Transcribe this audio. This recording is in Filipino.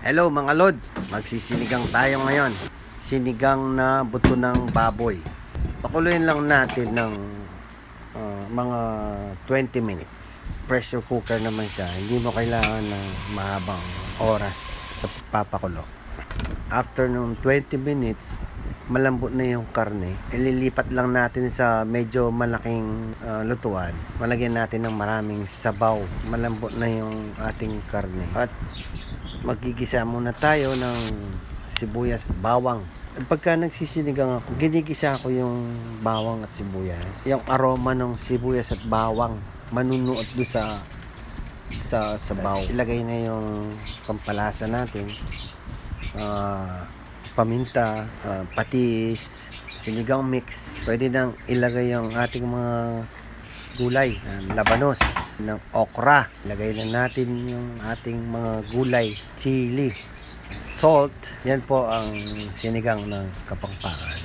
Hello mga lods, magsisinigang tayo ngayon. Sinigang na buto ng baboy. Pakuluin lang natin ng mga 20 minutes. Pressure cooker naman siya, hindi mo kailangan ng mahabang oras sa papakulo. After nung 20 minutes, malambot na yung karne. Ililipat lang natin sa medyo malaking lutuan. Malagyan natin ng maraming sabaw. Malambot na yung ating karne. At magigisa muna tayo ng sibuyas, bawang. Pagka nagsisinigang ako, ginigisa ko yung bawang at sibuyas. Yung aroma ng sibuyas at bawang manunuot doon sa sabaw. Ilagay na yung pampalasa natin. Paminta, patis, sinigang mix. Pwede nang ilagay yung ating mga gulay, labanos, ng okra. Ilagay na natin yung ating mga gulay, chili, salt. Yan po ang sinigang ng Kapampangan.